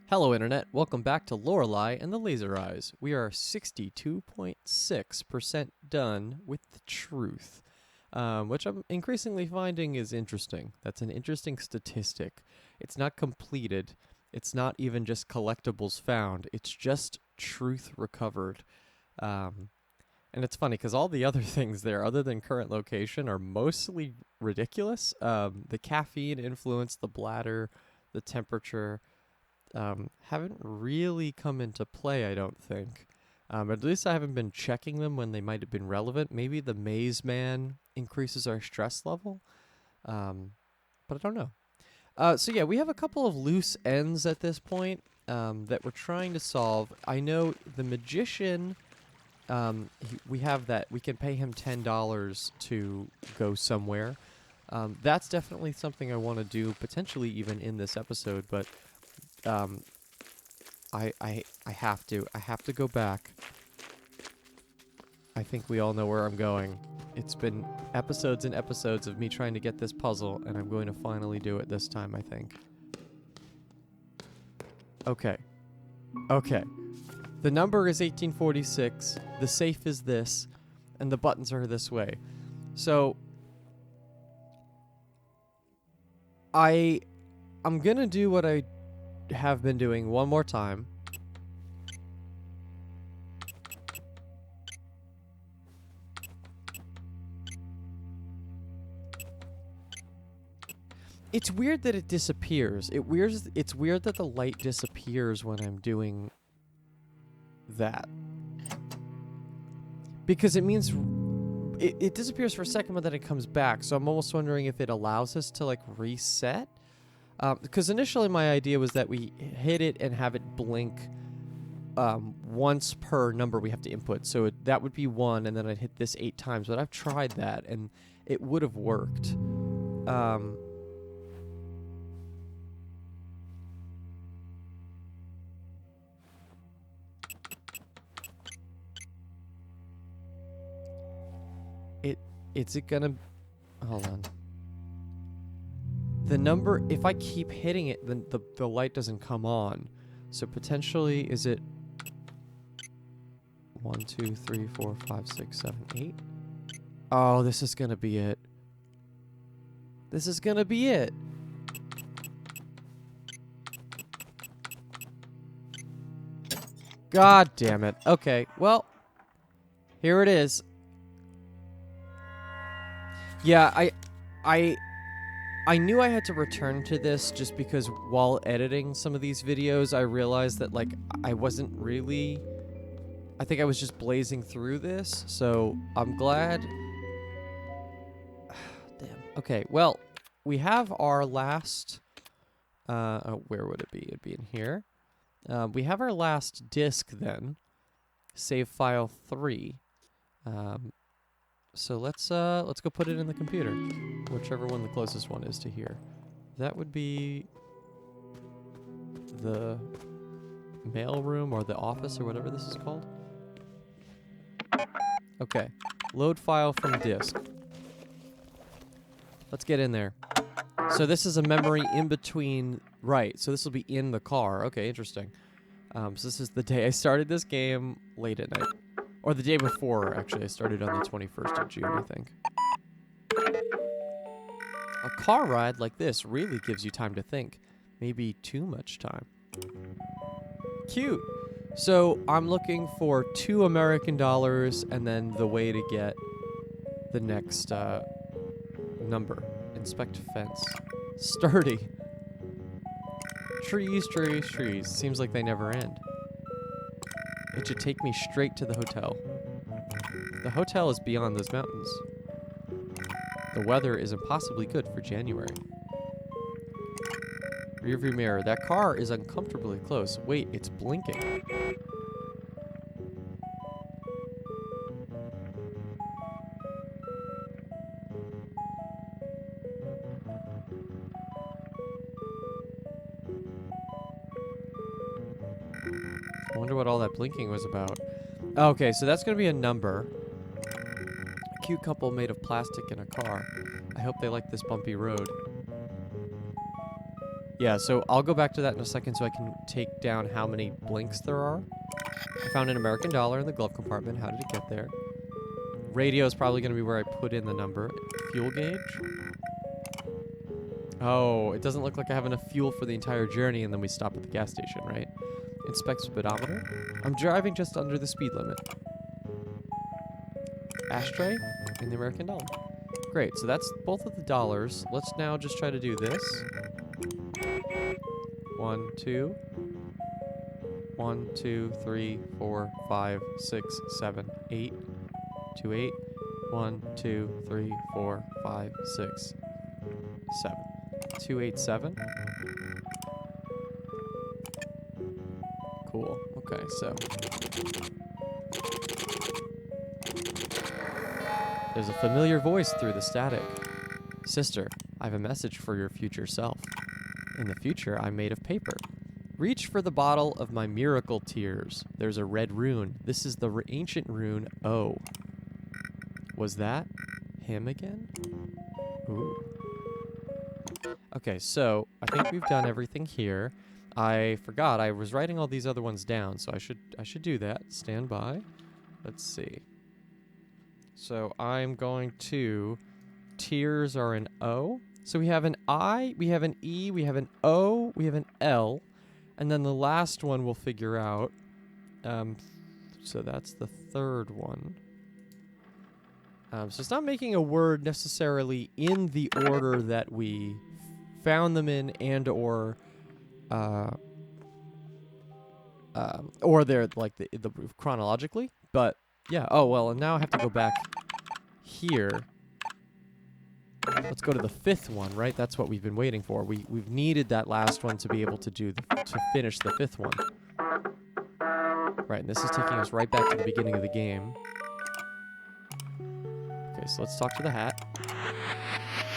Hello Internet, welcome back to Lorelei and the Laser Eyes. We are 62.6% done with the truth, which I'm increasingly finding is interesting. That's an interesting statistic. It's not completed, it's not even just collectibles found, it's just truth recovered. And it's funny because all the other things there, other than current location, are mostly ridiculous. The caffeine influence, the bladder, the temperature, haven't really come into play, I don't think. At least I haven't been checking them when they might have been relevant. Maybe the maze man increases our stress level, but I don't know. So yeah, we have a couple of loose ends at this point that we're trying to solve. I know the magician. We have that. We can pay him $10 to go somewhere. That's definitely something I want to do, potentially even in this episode, but I have to. I have to go back. I think we all know where I'm going. It's been episodes and episodes of me trying to get this puzzle, and I'm going to finally do it this time, I think. Okay. Okay. The number is 1846, the safe is this, and the buttons are this way. So, I'm gonna do what I have been doing one more time. It's weird that it disappears. It's weird that the light disappears when I'm doing that. Because it means it disappears for a second, but then it comes back. So I'm almost wondering if it allows us to like reset. Because initially my idea was that we hit it and have it blink once per number we have to input. So that would be 1, and then I'd hit this 8 times. But I've tried that, and it would have worked. Is it gonna... Hold on. The number, if I keep hitting it, then the light doesn't come on. So potentially, is it 1, 2, 3, 4, 5, 6, 7, 8? Oh, this is gonna be it. This is gonna be it. God damn it. Okay, well, here it is. Yeah, I knew I had to return to this just because while editing some of these videos, I realized that, like, I wasn't really... I think I was just blazing through this, so I'm glad... Damn. Okay, well, we have our last... where would it be? It'd be in here. We have our last disk, then. Save file 3. So let's go put it in the computer, whichever one the closest one is to here. That would be the mail room or the office or whatever this is called. Okay, load file from disk. Let's get in there. So this is a memory in between, right? So this will be in the car. Okay, interesting. So this is the day I started this game late at night. Or the day before, actually. I started on the 21st of June, I think. A car ride like this really gives you time to think. Maybe too much time. Cute. So I'm looking for $2 American and then the way to get the next number. Inspect fence. Sturdy. Trees, trees, trees. Seems like they never end. It should take me straight to the hotel. The hotel is beyond those mountains. The weather is impossibly good for January. Rearview mirror. That car is uncomfortably close. Wait, it's blinking. I wonder what all that blinking was about. Okay, so that's going to be a number. A cute couple made of plastic in a car. I hope they like this bumpy road. Yeah, so I'll go back to that in a second so I can take down how many blinks there are. I found an American dollar in the glove compartment. How did it get there? Radio is probably going to be where I put in the number. Fuel gauge. Oh, it doesn't look like I have enough fuel for the entire journey, and then we stop at the gas station, right? Inspect speedometer. I'm driving just under the speed limit. Ashtray and the American dollar. Great, so that's both of the dollars. Let's now just try to do this. 1, 2. 1, 2, 3, 4, 5, 6, 7, 8. 2, 8. 1, 2, 3, 4, 5, 6, 7. 2, 8, 7. Cool. Okay, so there's a familiar voice through the static. Sister, I have a message for your future self. In the future, I'm made of paper. Reach for the bottle of my miracle tears. There's a red rune. This is the ancient rune O. Was that him again? Ooh. Okay, so I think we've done everything here. I forgot I was writing all these other ones down, so I should do that. Stand by. Let's see. So I'm going to... Tears are an O. So we have an I, we have an E, we have an O, we have an L. And then the last one we'll figure out. So that's the third one. So it's not making a word necessarily in the order that we found them in and or they're like the chronologically. But yeah, oh well, and now I have to go back here. Let's go to the fifth one, right? That's what we've been waiting for. We've needed that last one to be able to to finish the fifth one. Right, and this is taking us right back to the beginning of the game. Okay, so let's talk to the hat.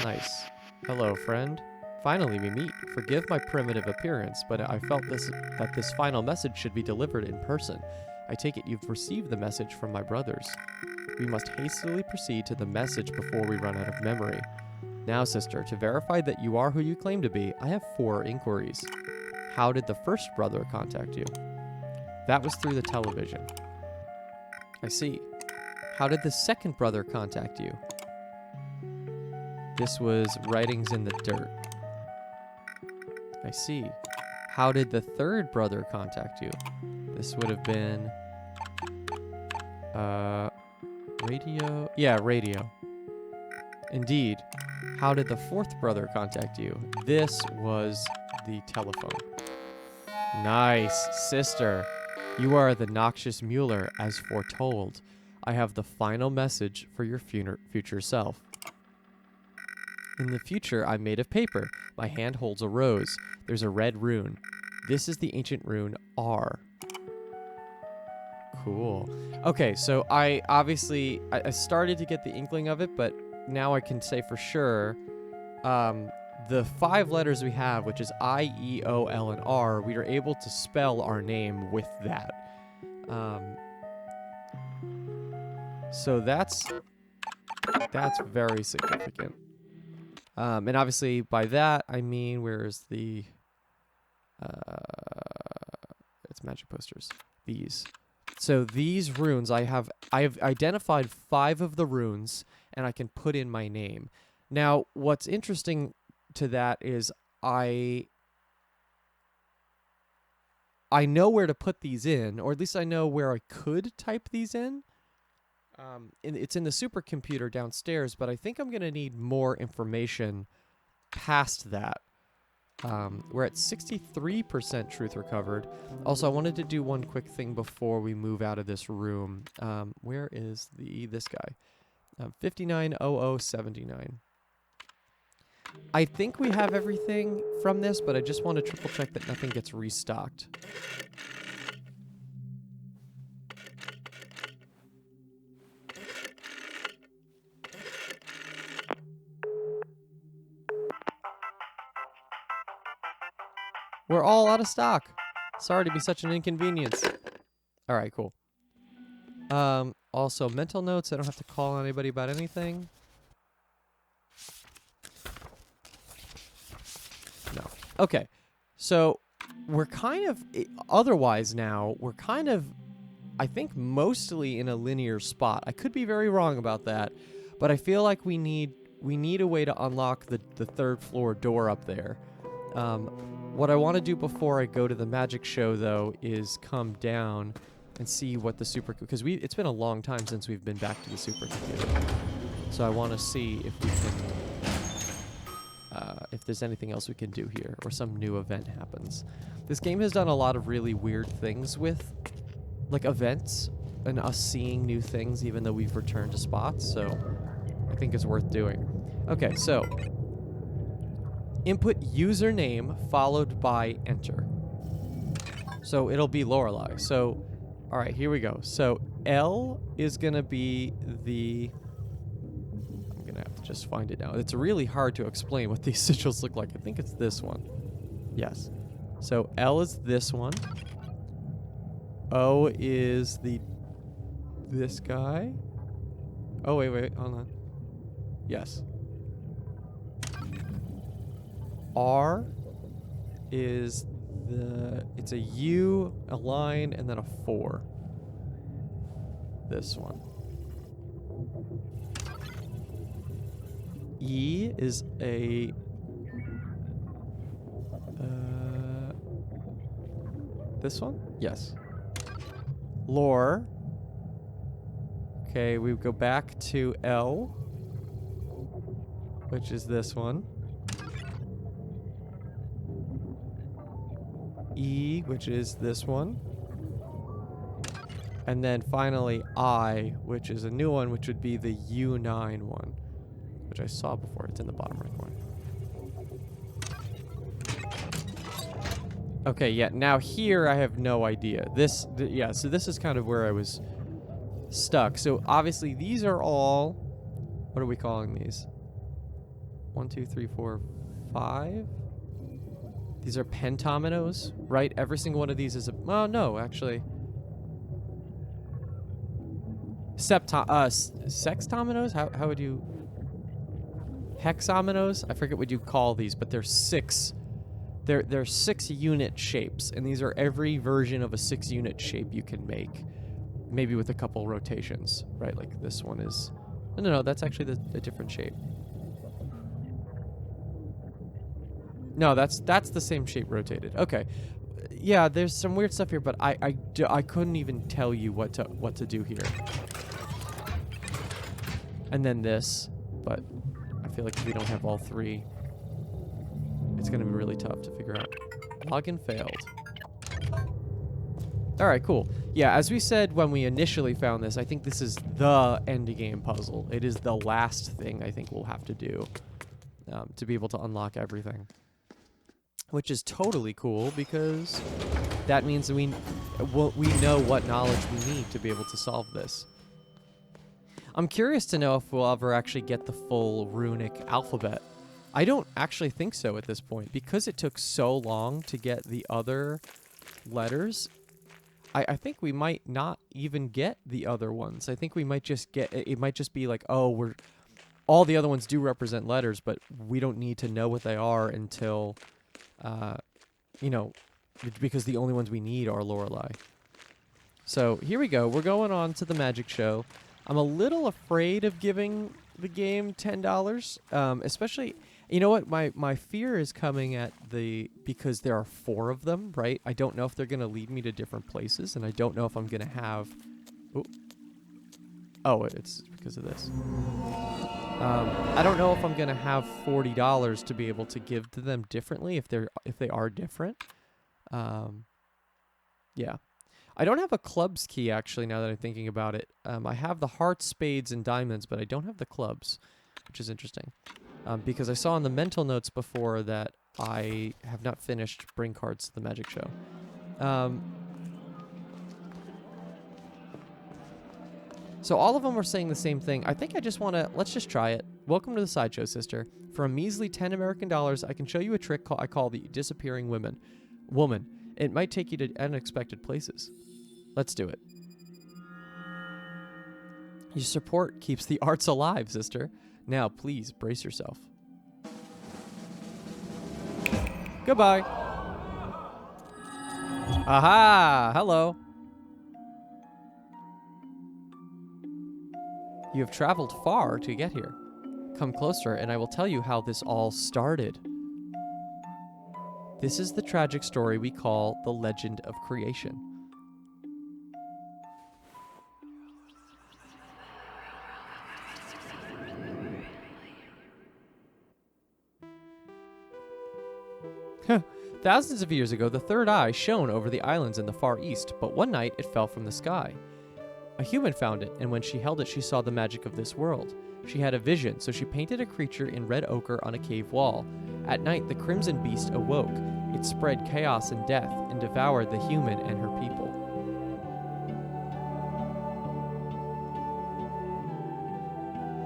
Nice. Hello, friend. Finally, we meet. Forgive my primitive appearance, but I felt that this final message should be delivered in person. I take it you've received the message from my brothers. We must hastily proceed to the message before we run out of memory. Now, sister, to verify that you are who you claim to be, I have 4 inquiries. How did the first brother contact you? That was through the television. I see. How did the second brother contact you? This was writings in the dirt. I see. How did the third brother contact you? This would have been... radio? Yeah, radio. Indeed. How did the fourth brother contact you? This was the telephone. Nice, sister. You are the noxious Mueller, as foretold. I have the final message for your future self. In the future, I'm made of paper. My hand holds a rose. There's a red rune. This is the ancient rune R. Cool. Okay, so I started to get the inkling of it, but now I can say for sure, the 5 letters we have, which is I, E, O, L, and R, we are able to spell our name with that. So that's very significant. And obviously by that, I mean, where's the, it's magic posters, these. So these runes, I have identified 5 of the runes, and I can put in my name. Now, what's interesting to that is I know where to put these in, or at least I know where I could type these in. It's in the supercomputer downstairs, but I think I'm going to need more information past that. We're at 63% truth recovered. Also, I wanted to do one quick thing before we move out of this room. Where is this guy? 590079. I think we have everything from this, but I just want to triple check that nothing gets restocked. We're all out of stock. Sorry to be such an inconvenience. All right, cool. Also, mental notes. I don't have to call anybody about anything. No. Okay, so we're kind of otherwise now. We're kind of, I think, mostly in a linear spot. I could be very wrong about that, but I feel like we need a way to unlock the third floor door up there. What I want to do before I go to the magic show, though, is come down and see what the because it's been a long time since we've been back to the supercomputer. So I want to see if we can, if there's anything else we can do here, or some new event happens. This game has done a lot of really weird things with, like, events and us seeing new things, even though we've returned to spots. So I think it's worth doing. Okay, so input username followed by enter. So it'll be Lorelei. So, all right, here we go. So L is gonna be the. I'm gonna have to just find it now. It's really hard to explain what these sigils look like. I think it's this one. Yes. So L is this one. O is this guy. Oh wait, hold on. Yes. R is it's a U, a line, and then a 4. This one. E is a this one? Yes. Lore. Okay, we go back to L, which is this one. E, which is this one. And then finally I, which is a new one, which would be the U9 one, which I saw before. It's in the bottom right corner. Okay, yeah, now here I have no idea. Yeah, so this is kind of where I was stuck. So obviously these are all, what are we calling these? 1, 2, 3, 4, 5? These are pentominoes, right? Every single one of these is a... Oh, no, actually. Sextominoes? How would you... Hexominoes? I forget what you call these, but they're 6. They're 6-unit shapes, and these are every version of a 6-unit shape you can make. Maybe with a couple rotations, right? Like this one is... No, that's actually a different shape. No, that's the same shape rotated. Okay. Yeah, there's some weird stuff here, but I couldn't even tell you what to do here. And then this, but I feel like if we don't have all 3, it's going to be really tough to figure out. Login failed. All right, cool. Yeah, as we said when we initially found this, I think this is the end game puzzle. It is the last thing I think we'll have to do to be able to unlock everything. Which is totally cool, because that means that we know what knowledge we need to be able to solve this. I'm curious to know if we'll ever actually get the full runic alphabet. I don't actually think so at this point, because it took so long to get the other letters. I think we might not even get the other ones. I think we might just get, it might just be like, oh, all the other ones do represent letters, but we don't need to know what they are until... you know, because the only ones we need are Lorelei. So here we go. We're going on to the magic show. I'm a little afraid of giving the game $10, especially, you know what? My fear is coming at because there are 4 of them, right? I don't know if they're going to lead me to different places, and I don't know if I'm going to have... Oh, it's because of this. I don't know if I'm gonna have $40 to be able to give to them differently if they are different. Yeah, I don't have a clubs key actually. Now that I'm thinking about it, I have the hearts, spades, and diamonds, but I don't have the clubs, which is interesting. Because I saw in the mental notes before that I have not finished bring cards to the magic show. So all of them are saying the same thing. I think I just want to... Let's just try it. Welcome to the sideshow, sister. For a measly 10 American dollars, I can show you a trick I call the disappearing woman. It might take you to unexpected places. Let's do it. Your support keeps the arts alive, sister. Now, please, brace yourself. Goodbye. Aha! Hello. You have traveled far to get here. Come closer, and I will tell you how this all started. This is the tragic story we call the legend of creation. Thousands of years ago, the third eye shone over the islands in the Far East, but one night it fell from the sky. A human found it, and when she held it, she saw the magic of this world. She had a vision, so she painted a creature in red ochre on a cave wall. At night, the crimson beast awoke. It spread chaos and death, and devoured the human and her people.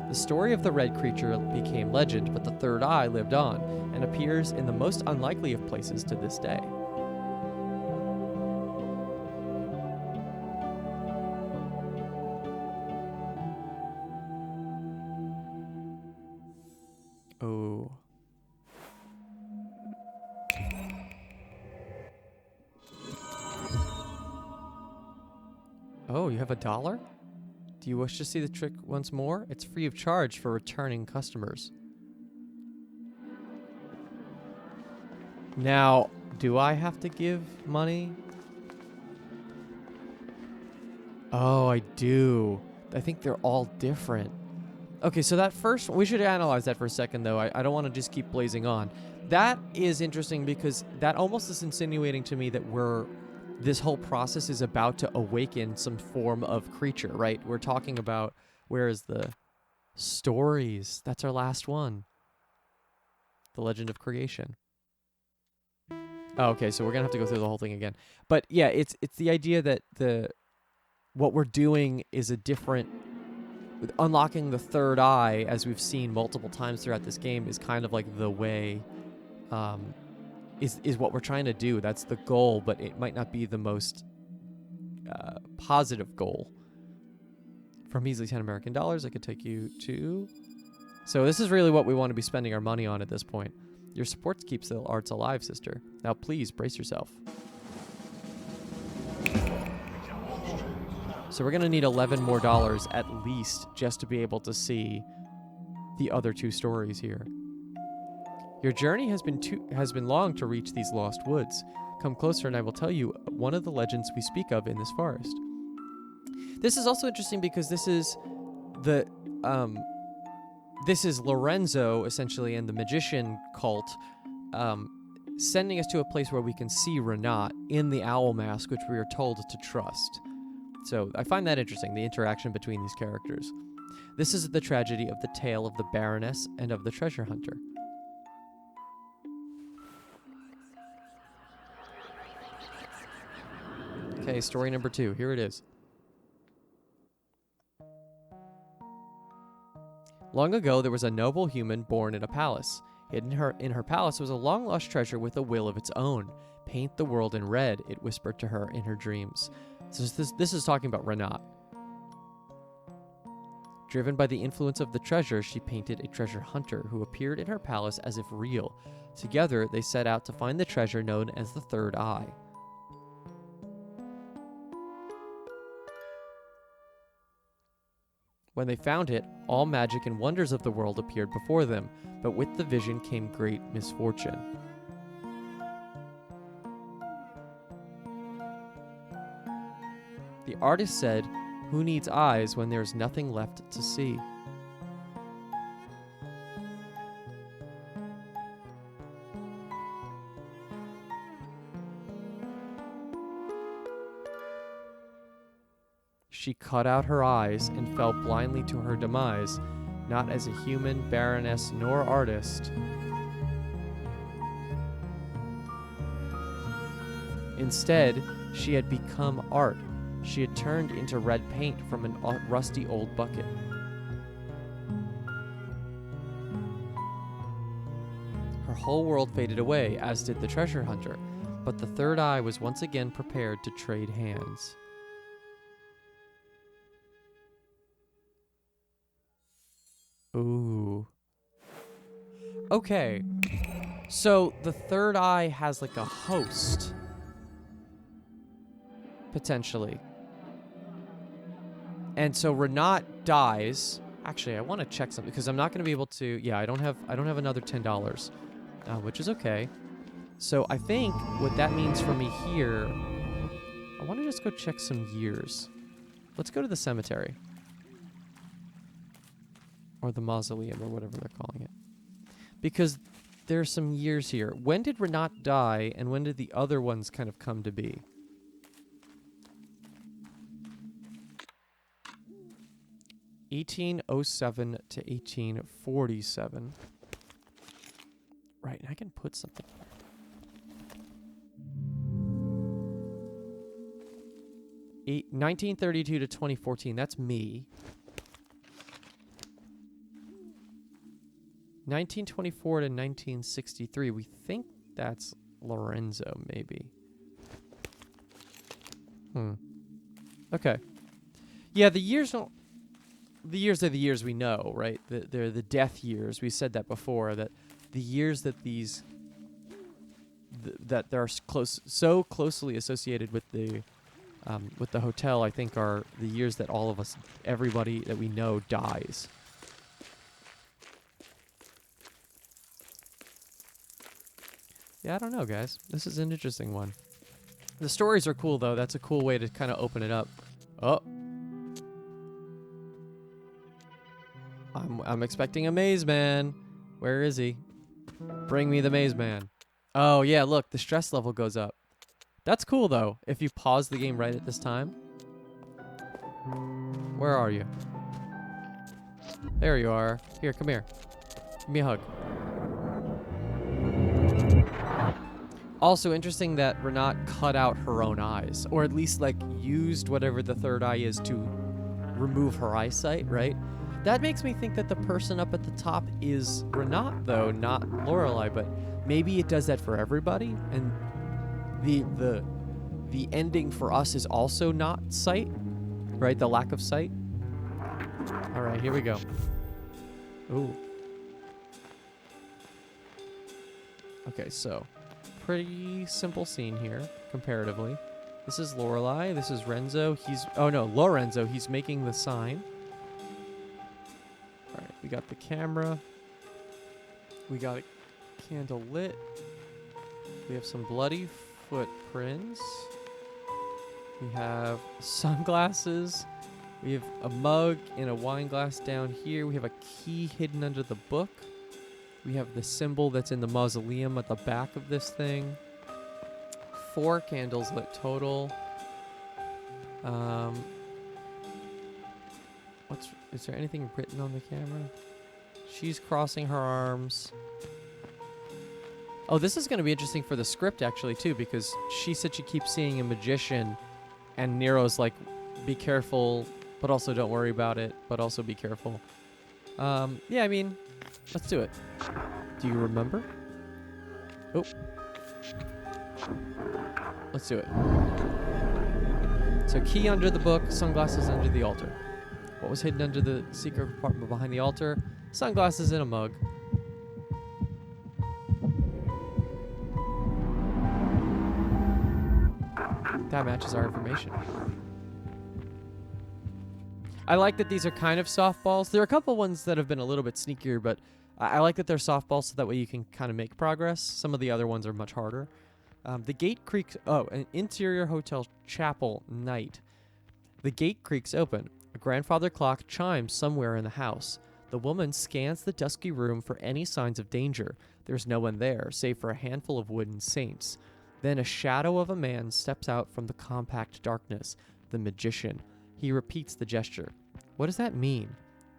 The story of the red creature became legend, but the third eye lived on, and appears in the most unlikely of places to this day. Oh. Oh, you have $1? Do you wish to see the trick once more? It's free of charge for returning customers. Now, do I have to give money? Oh, I do. I think they're all different. Okay, so that first, we should analyze that for a second, though. I don't want to just keep blazing on. That is interesting because that almost is insinuating to me that this whole process is about to awaken some form of creature, right? We're talking about, where is the stories? That's our last one. The Legend of Creation. Oh, okay, so we're gonna have to go through the whole thing again. But yeah, it's the idea that what we're doing is a different, unlocking the third eye, as we've seen multiple times throughout this game, is kind of like the way, is what we're trying to do. That's the goal, but it might not be the most positive goal. For measly 10 American dollars, I could take you to... So this is really what we want to be spending our money on at this point. Your support keeps the arts alive, sister. Now please, brace yourself. So we're going to need $11 more at least just to be able to see the other two stories here. Your journey has been long to reach these lost woods. Come closer and I will tell you one of the legends we speak of in this forest. This is also interesting because this is Lorenzo, essentially, and the magician cult, sending us to a place where we can see Renat in the owl mask, which we are told to trust. So I find that interesting, the interaction between these characters. This is the tragedy of the tale of the Baroness and of the treasure hunter. Okay, story number 2. Here it is. Long ago, there was a noble human born in a palace. Hidden in her palace was a long-lost treasure with a will of its own. Paint the world in red, it whispered to her in her dreams. So this is talking about Renat. Driven by the influence of the treasure, she painted a treasure hunter who appeared in her palace as if real. Together, they set out to find the treasure known as the Third Eye. When they found it, all magic and wonders of the world appeared before them, but with the vision came great misfortune. The artist said, "Who needs eyes when there is nothing left to see?" She cut out her eyes and fell blindly to her demise, not as a human, baroness, nor artist. Instead, she had become art. She had turned into red paint from a rusty old bucket. Her whole world faded away, as did the treasure hunter, but the third eye was once again prepared to trade hands. Ooh. Okay. So the third eye has like a host, potentially. And so Renat dies. Actually, I want to check something because I'm not going to be able to. Yeah, I don't have another $10, which is okay. So I think what that means for me here, I want to just go check some years. Let's go to the cemetery. Or the mausoleum, or whatever they're calling it. Because there's some years here. When did Renat die, and when did the other ones kind of come to be? (1807 to 1847). Right, and I can put something. 1932 to 2014. That's me. 1924 to 1963. We think that's Lorenzo, maybe. Okay. Yeah, the years don't. The years are the years we know, right? They're the death years. We said that before. That the years that these that they're so closely associated with the hotel, I think, are the years that all of us, everybody that we know, dies. Yeah, I don't know, guys. This is an interesting one. The stories are cool, though. That's a cool way to kind of open it up. Oh. I'm expecting a maze man. Where is he? Bring me the maze man. Oh, yeah, look. The stress level goes up. That's cool, though, if you pause the game right at this time. Where are you? There you are. Here, come here. Give me a hug. Also interesting that Renat cut out her own eyes, or at least like used whatever the third eye is to remove her eyesight, right? That makes me think that the person up at the top is Renat, though, not Lorelei, but maybe it does that for everybody, and the ending for us is also not sight, right? The lack of sight. All right, here we go. Ooh. Okay, so pretty simple scene here, comparatively. This is Lorelei. This is Renzo. Lorenzo. He's making the sign. All right, we got the camera. We got a candle lit. We have some bloody footprints. We have sunglasses. We have a mug and a wine glass down here. We have a key hidden under the book. We have the symbol that's in the mausoleum at the back of this thing. 4 candles lit total. Is there anything written on the camera? She's crossing her arms. Oh, this is going to be interesting for the script, actually, too, because she said she keeps seeing a magician, and Nero's like, be careful, but also don't worry about it, but also be careful. Yeah, I mean, let's do it. Do you remember? Oh. Let's do it. So key under the book, sunglasses under the altar. What was hidden under the secret compartment behind the altar? Sunglasses in a mug. That matches our information. I like that these are kind of softballs. There are a couple ones that have been a little bit sneakier, but I like that they're softballs so that way you can kind of make progress. Some of the other ones are much harder. The gate creaks... Oh, an interior hotel chapel night. The gate creaks open. A grandfather clock chimes somewhere in the house. The woman scans the dusky room for any signs of danger. There's no one there, save for a handful of wooden saints. Then a shadow of a man steps out from the compact darkness. The magician. He repeats the gesture. What does that mean?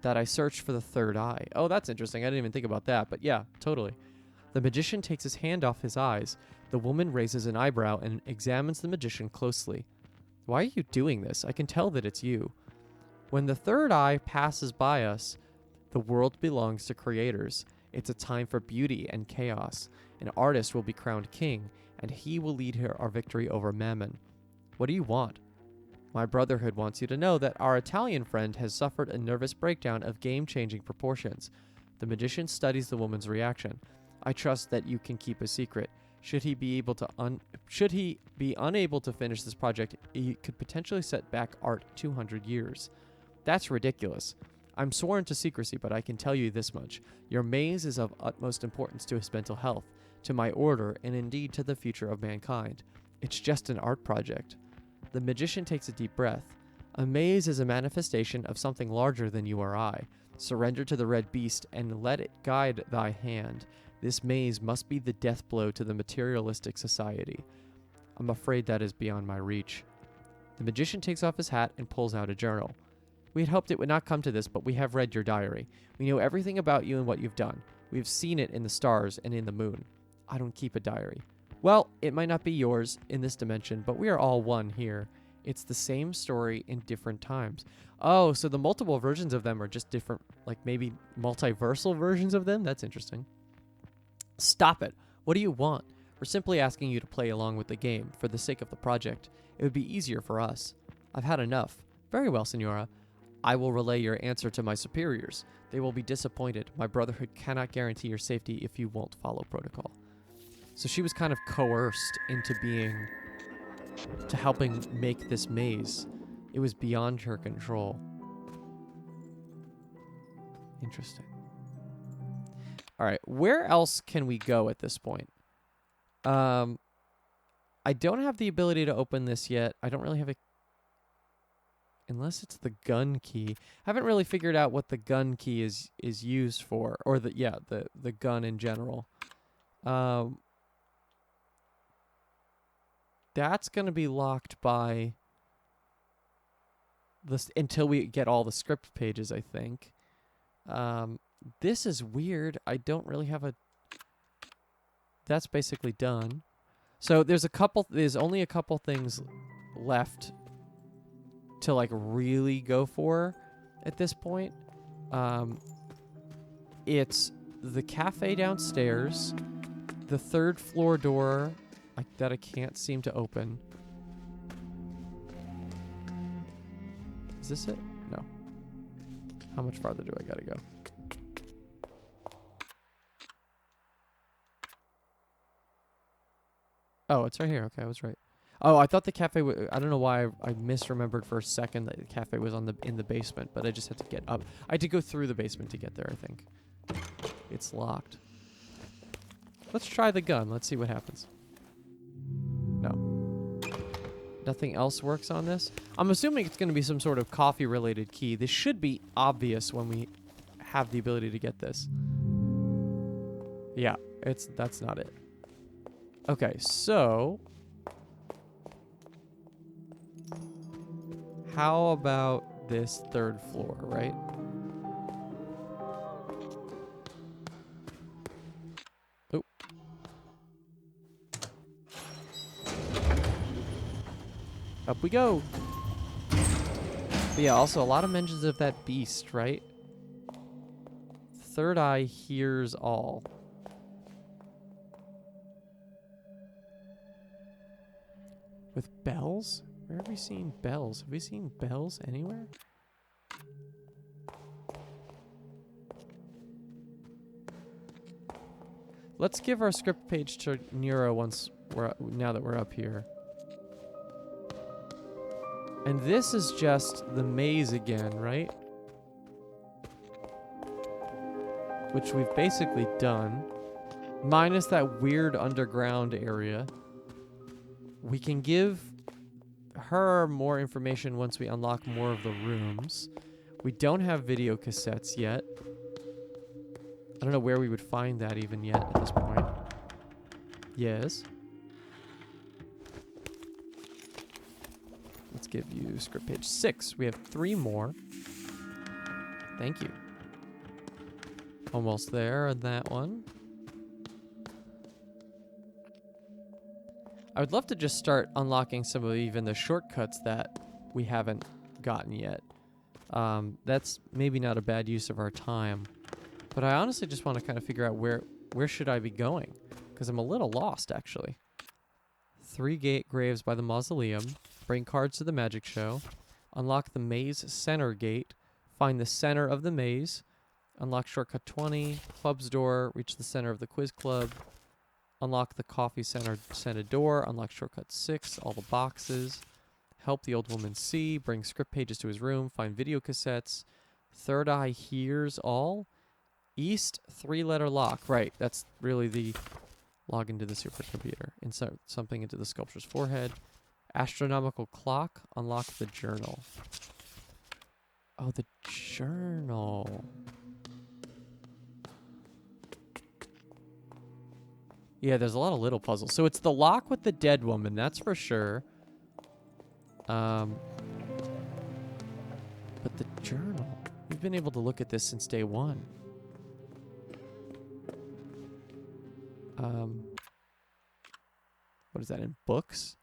That I searched for the third eye. Oh, that's interesting. I didn't even think about that, but yeah, totally. The magician takes his hand off his eyes. The woman raises an eyebrow and examines the magician closely. Why are you doing this? I can tell that it's you. When the third eye passes by us, the world belongs to creators. It's a time for beauty and chaos. An artist will be crowned king, and he will lead our victory over Mammon. What do you want? My brotherhood wants you to know that our Italian friend has suffered a nervous breakdown of game-changing proportions. The magician studies the woman's reaction. I trust that you can keep a secret. Should he be unable to finish this project, he could potentially set back art 200 years. That's ridiculous. I'm sworn to secrecy, but I can tell you this much. Your maze is of utmost importance to his mental health, to my order, and indeed to the future of mankind. It's just an art project. The magician takes a deep breath. A maze is a manifestation of something larger than you or I. Surrender to the red beast and let it guide thy hand. This maze must be the death blow to the materialistic society. I'm afraid that is beyond my reach. The magician takes off his hat and pulls out a journal. We had hoped it would not come to this, but we have read your diary. We know everything about you and what you've done. We have seen it in the stars and in the moon. I don't keep a diary. Well, it might not be yours in this dimension, but we are all one here. It's the same story in different times. Oh, so the multiple versions of them are just different, like maybe multiversal versions of them? That's interesting. Stop it. What do you want? We're simply asking you to play along with the game for the sake of the project. It would be easier for us. I've had enough. Very well, Senora. I will relay your answer to my superiors. They will be disappointed. My brotherhood cannot guarantee your safety if you won't follow protocol. So she was kind of coerced into helping make this maze. It was beyond her control. Interesting. All right, where else can we go at this point? I don't have the ability to open this yet. I don't really have a... Unless it's the gun key. I haven't really figured out what the gun key is used for. Or the gun in general. That's going to be locked by... until we get all the script pages, I think. This is weird. I don't really have a... That's basically done. So there's only a couple things left to like really go for at this point. It's the cafe downstairs, the third floor door that I can't seem to open. Is this it? No. How much farther do I gotta go? Oh, it's right here. Okay, I was right. Oh, I thought the cafe... I don't know why I misremembered for a second that the cafe was in the basement, but I just had to get up. I had to go through the basement to get there, I think. It's locked. Let's try the gun. Let's see what happens. No. Nothing else works on this? I'm assuming it's going to be some sort of coffee-related key. This should be obvious when we have the ability to get this. Yeah, that's not it. Okay, so... how about this third floor, right? Oh. Up we go. But yeah, also a lot of mentions of that beast, right? Third eye hears all. With bells? Where have we seen bells? Have we seen bells anywhere? Let's give our script page to Nero now that we're up here. And this is just the maze again, right? Which we've basically done. Minus that weird underground area. We can give her more information once we unlock more of the rooms. We don't have video cassettes yet. I don't know where we would find that even yet at this point. Yes. Let's give you script page 6. We have 3 more. Thank you. Almost there on that one. I would love to just start unlocking some of even the shortcuts that we haven't gotten yet. That's maybe not a bad use of our time. But I honestly just want to kind of figure out where should I be going? Because I'm a little lost, actually. 3 graves by the mausoleum. Bring cards to the magic show. Unlock the maze center gate. Find the center of the maze. Unlock shortcut 20. Club's door. Reach the center of the quiz club. Unlock the coffee center scented door. Unlock shortcut 6. All the boxes. Help the old woman see. Bring script pages to his room. Find video cassettes. Third eye hears all. East 3-letter lock. Right. That's really the log into the supercomputer. Insert something into the sculpture's forehead. Astronomical clock. Unlock the journal. Oh, the journal. Yeah, there's a lot of little puzzles. So it's the lock with the dead woman, that's for sure. But the journal. We've been able to look at this since day one. What is that, in books?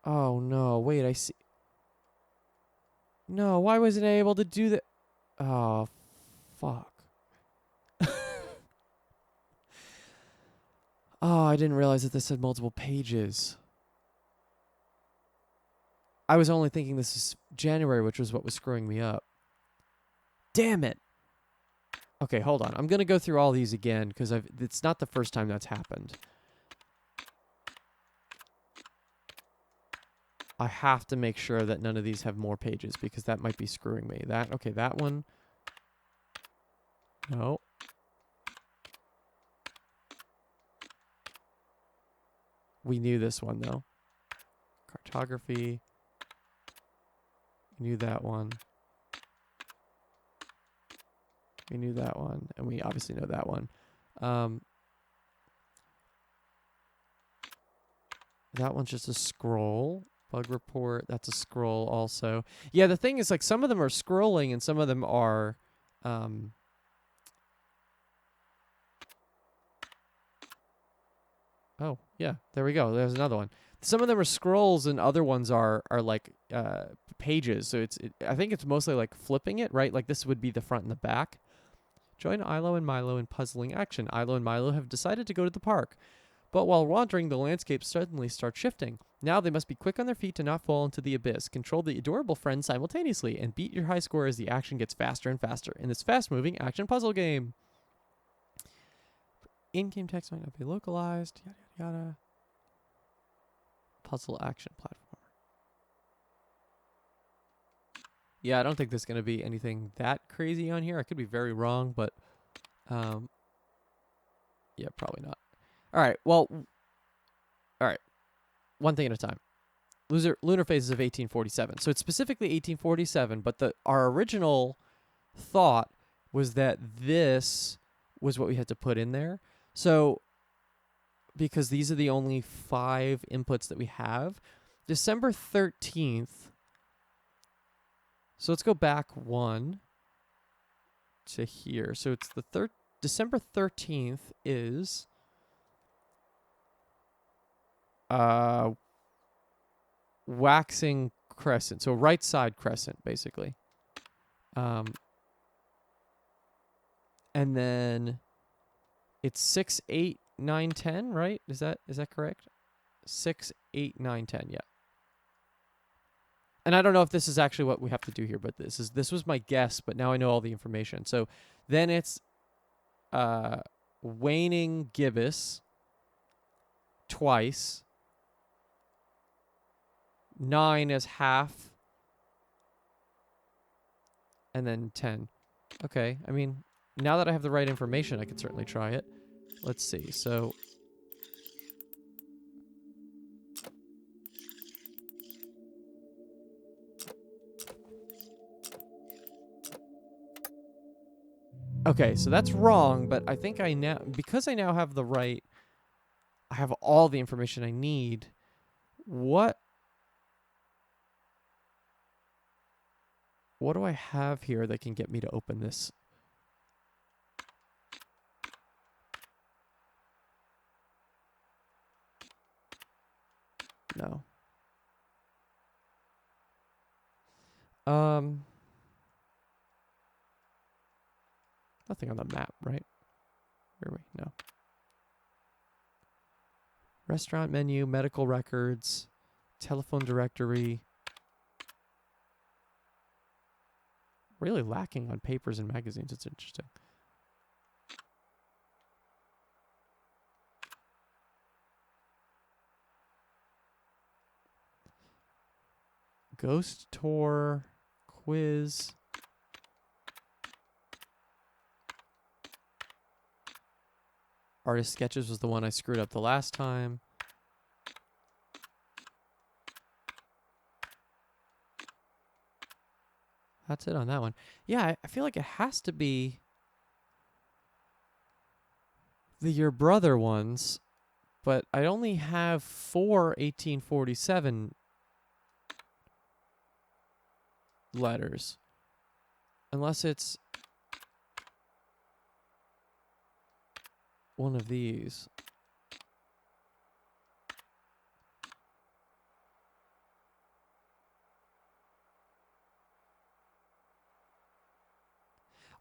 Oh, no. Wait, I see. No, why wasn't I able to do that? Oh, fuck. Oh, I didn't realize that this had multiple pages. I was only thinking this is January, which was what was screwing me up. Damn it. Okay, hold on. I'm going to go through all these again because it's not the first time that's happened. I have to make sure that none of these have more pages because that might be screwing me. Okay, that one. No. We knew this one, though. Cartography. We knew that one. We knew that one. And we obviously know that one. That one's just a scroll. Bug report. That's a scroll also. Yeah, the thing is, like, some of them are scrolling and some of them are... Oh, yeah. There we go. There's another one. Some of them are scrolls and other ones are like pages. So I think it's mostly like flipping it, right? Like this would be the front and the back. Join Ilo and Milo in puzzling action. Ilo and Milo have decided to go to the park. But while wandering, the landscape suddenly starts shifting. Now they must be quick on their feet to not fall into the abyss. Control the adorable friends simultaneously and beat your high score as the action gets faster and faster in this fast-moving action puzzle game. In-game text might not be localized. Yada, yada, yada. Puzzle action platformer. Yeah, I don't think there's going to be anything that crazy on here. I could be very wrong, but yeah, probably not. All right, well, all right. One thing at a time. Lunar phases of 1847. So it's specifically 1847, but our original thought was that this was what we had to put in there. So because these are the only 5 inputs that we have, December 13th. So let's go back 1 to here. So it's the December 13th is waxing crescent. So right side crescent, basically. And then it's 6, 8, 9, 10, right? Is that correct? 6, 8, 9, 10, yeah. And I don't know if this is actually what we have to do here, but this was my guess, but now I know all the information. So then it's waning gibbous twice. 9 is half. And then 10. Okay, I mean, now that I have the right information, I could certainly try it. Let's see, so... Okay, so that's wrong, but I think because I now have the right... I have all the information I need. What do I have here that can get me to open this? No. Nothing on the map, right? Where are we? No. Restaurant menu, medical records, telephone directory. really lacking on papers and magazines. It's interesting. Ghost tour, quiz. Artist sketches was the one I screwed up the last time. That's it on that one. Yeah, I feel like it has to be the Your Brother ones, but I only have 4 1847 letters. Unless it's one of these.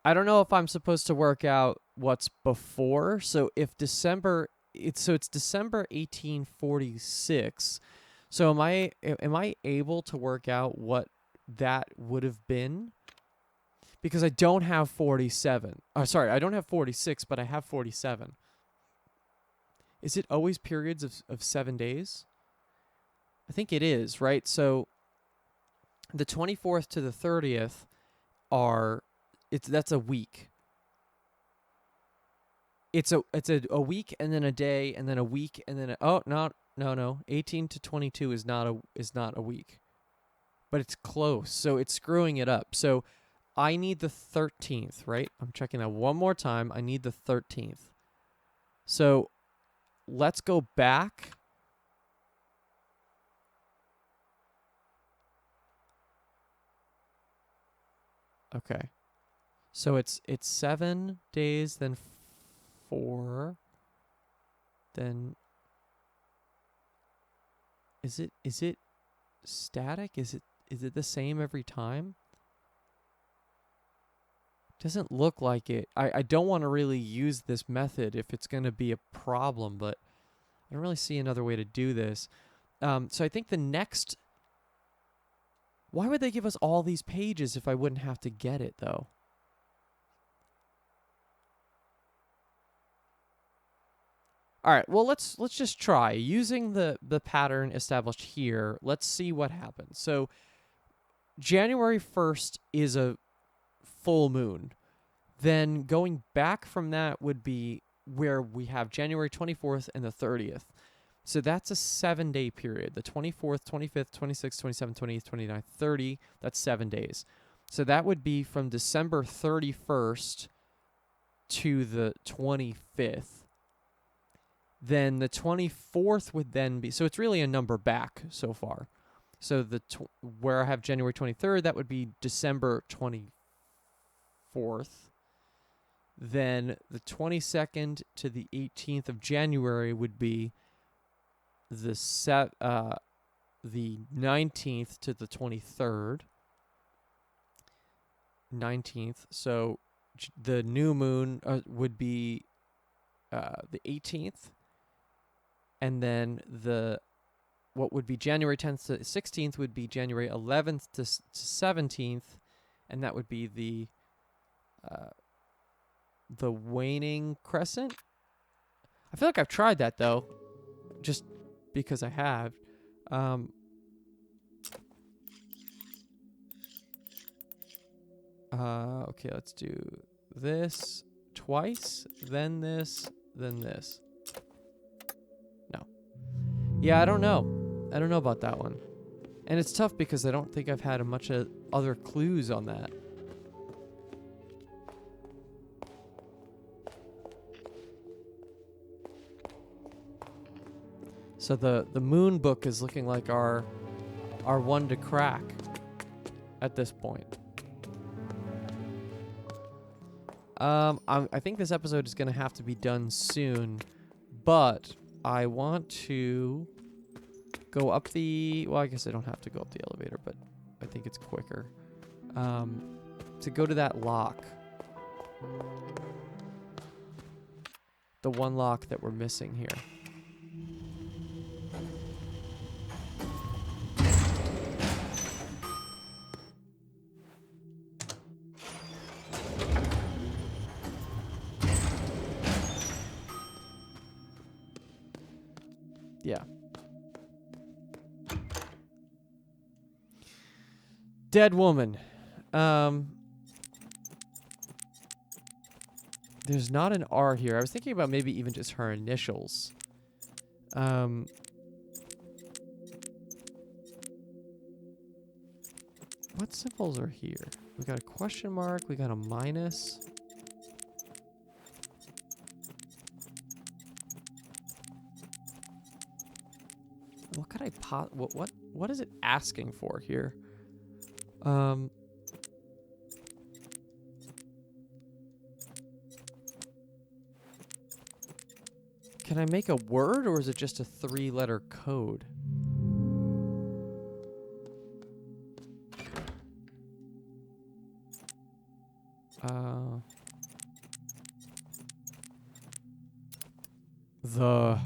I don't know if I'm supposed to work out what's before. So if it's December 1846. So am I able to work out what that would have been? Because I don't have 47. Sorry, I don't have 46, but I have 47. Is it always periods of 7 days? I think it is, right? So the 24th to the 30th that's a week. It's a week and then a day and then a week and then no. 18 to 22 is not a week. But it's close. So it's screwing it up. So I need the 13th, right? I'm checking that one more time. I need the 13th. So let's go back. Okay. So it's 7 days, then 4, then is it static? Is it the same every time? Doesn't look like it. I don't want to really use this method if it's going to be a problem, but I don't really see another way to do this. So I think the next... Why would they give us all these pages if I wouldn't have to get it, though? All right, well, let's just try. Using the pattern established here, let's see what happens. So January 1st is a full moon. Then going back from that would be where we have January 24th and the 30th. So that's a 7-day period. The 24th, 25th, 26th, 27th, 28th, 29th, 30, that's 7 days. So that would be from December 31st to the 25th. Then the 24th would then be, so it's really a number back so far. So where I have January 23rd, that would be December 24th. Then the 22nd to the 18th of January would be the 19th to the 23rd. 19th. So the new moon would be the 18th. And then what would be January 10th to 16th would be January 11th to 17th, and that would be the waning crescent. I feel like I've tried that though, just because I have. Okay, let's do this twice, then this, then this. No. Yeah, I don't know. I don't know about that one. And it's tough because I don't think I've had a much of other clues on that. So the moon book is looking like our one to crack at this point. I think this episode is going to have to be done soon, but I want to go up well, I guess I don't have to go up the elevator, but I think it's quicker to go to that lock. The one lock that we're missing here. Yeah. Dead woman. There's not an R here. I was thinking about maybe even just her initials. What symbols are here? We got a question mark. We got a minus. What could I what is it asking for here? Can I make a word, or is it just a 3-letter code? The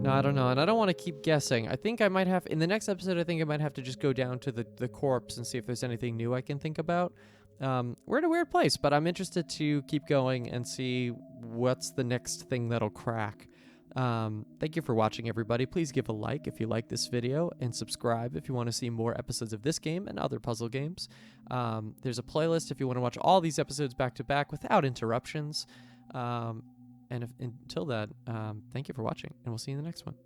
No, I don't know, and I don't want to keep guessing. I think I might have, in the next episode, I think I might have to just go down to the corpse and see if there's anything new I can think about. We're in a weird place, but I'm interested to keep going and see what's the next thing that'll crack. Thank you for watching, everybody. Please give a like if you like this video, and subscribe if you want to see more episodes of this game and other puzzle games. There's a playlist if you want to watch all these episodes back to back without interruptions. Until then, thank you for watching, and we'll see you in the next one.